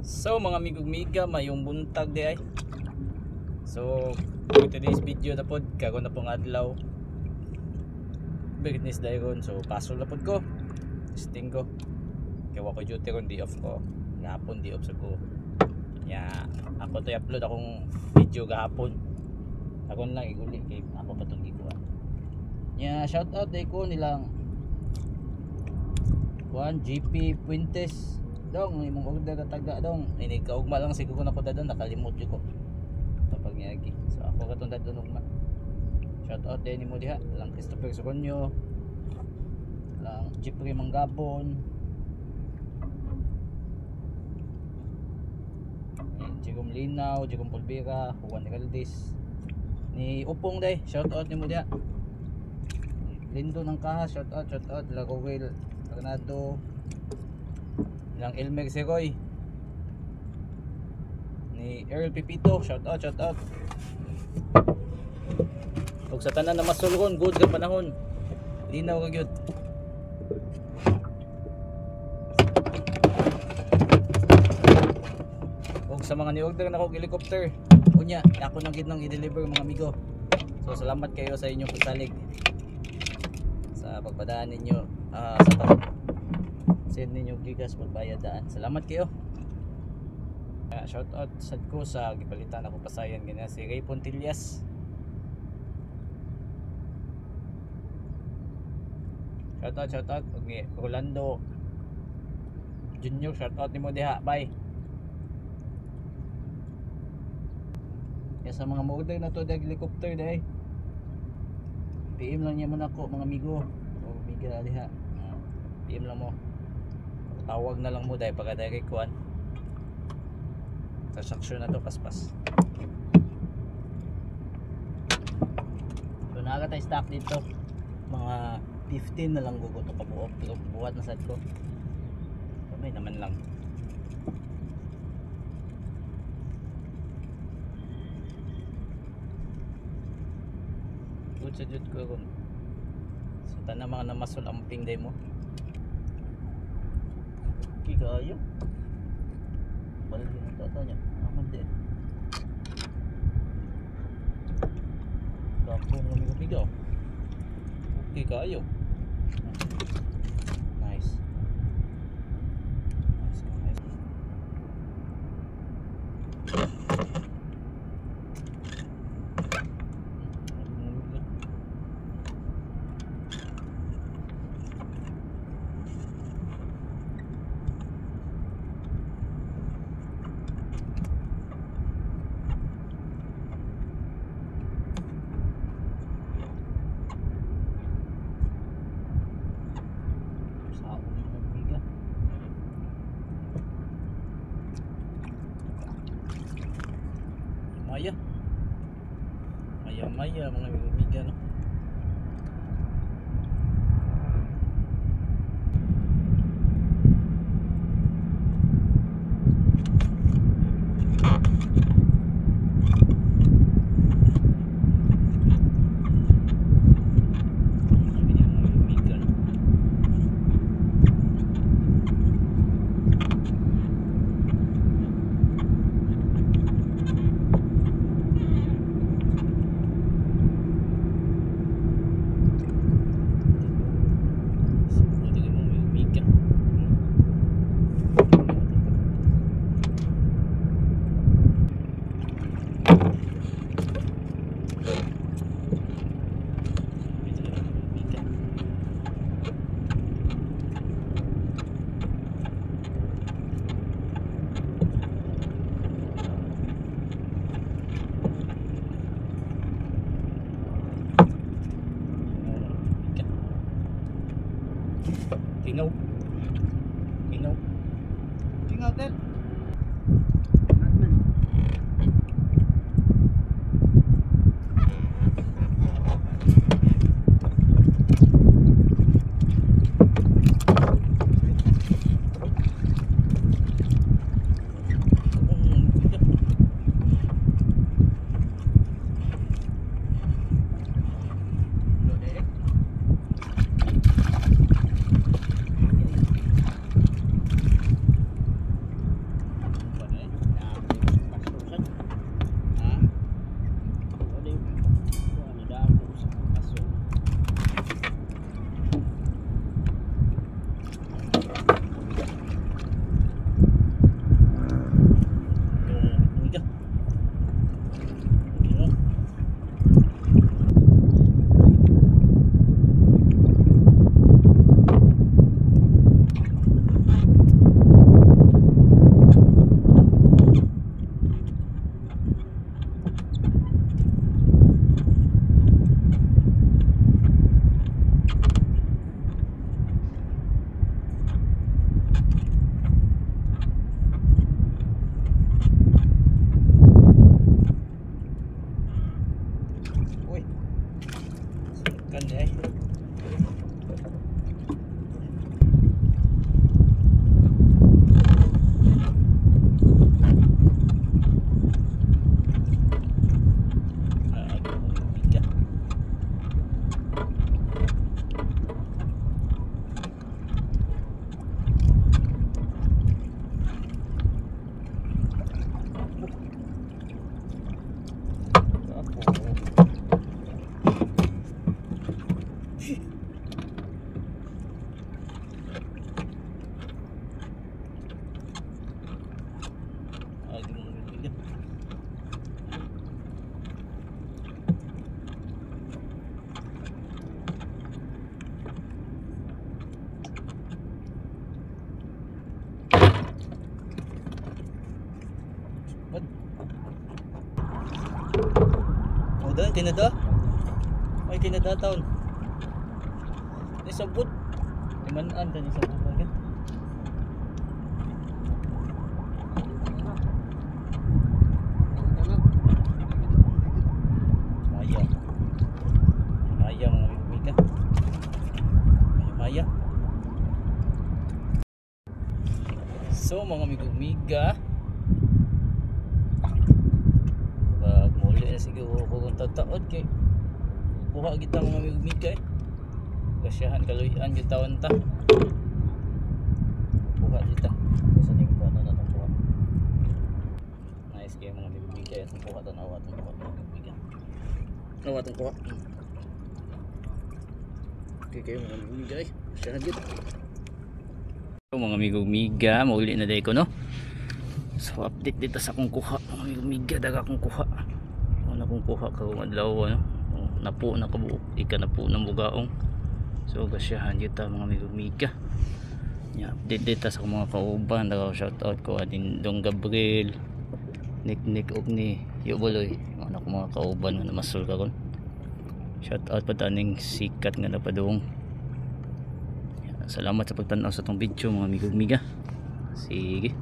So mga migug-miga, mayong buntag di ay. So for today's video na pod, karon na pong adlaw. Business dayron, so pasol na pod ko. Testing ko. Kaya ko duty ron, di off ko. Gahapon di off sa ko. Ya, ako to i-upload akong video gahapon. Ako lang iguli kay ako pa tong gikuha. Ya, shout out day ko nilang GP Puentes. Dong, imong order na taga dong. Ini kaugma lang siguro na ko dadon, nakalimot jud ko. Kapag niagi. So ako katong dadon ugma. Shout out din nimo diha, lang Christopher Soronyo. Lang Jeffrey Manggabon. Jerome Linaw, Jerome Polvera, Juan Heraldez. Ni Upong day, shout out nimo diha. Lindo ng Kaha, shout out Lagowel Fernando. Lang Elmer Seroy ni Earl Pipito, shout out ug sa tanan na masulgon, good ka panahon, linaw ka gyud. Ug sa mga ni-order na kog helicopter, unya ako nang gid nang i-deliver mga amigo. So salamat kayo sa inyong pagsalig sa pagpadaan ninyo sa send ninyo gigas magbayad daan. Salamat kayo. Shout out sad ko sa gipalitan ako pasayan ganyan si Ray Pontillas. Shout out okay, Rolando Junior, shout out nimo diha. Bye. Ya sa mga order na to dag helicopter dai. PM lang niya mo nako mga amigo. O miga diha. PM lang mo. Tawag na lang mo dahil pagka dahil kuan transaction na to paspas. So naga tayo stock dito mga 15 na lang gugo to kabuok, pero buhat na sad ko kamay naman lang. Good sa jud ko kung so tanang mga namasul amping day mo kayo balik yung tatanya aman din kapong lumigaw okay kayo nice. Maya mga bibigan no. Tingaw din. Oh, dan Canada. Ay Canada town. Ni sabot. Timan-an dan ni sabot lagi. Maya. Maya mga amigo-amiga. Maya. So mga amigo-amiga, muli na siguro kung tataod kay buha kita mga amigo-amiga kasyahan kaluyan yung taon ta buha dita sa ning buha na natong buha nice kayo mga amigo-amiga itong buha tanawa itong buha mga amigo-amiga nawa itong buha okay kayo mga amigo-amiga kasyahan dito mga amigo-amiga mauli na day ko no. So update dito sa akong kuha mga amigo-amiga daga akong kuha una kong kuha karong adlaw ano napo na kabuok ika napo ng bugaong so gasyahan dito mga amigo-amiga update dito sa mga kauban daga shout out ko adin Dong Gabriel Nick og ni Yoboloy ano ko mga kauban na masul karon shout out pa taning sikat nga napadong salamat sa pagtanaw sa tong video mga amigo-amiga sige.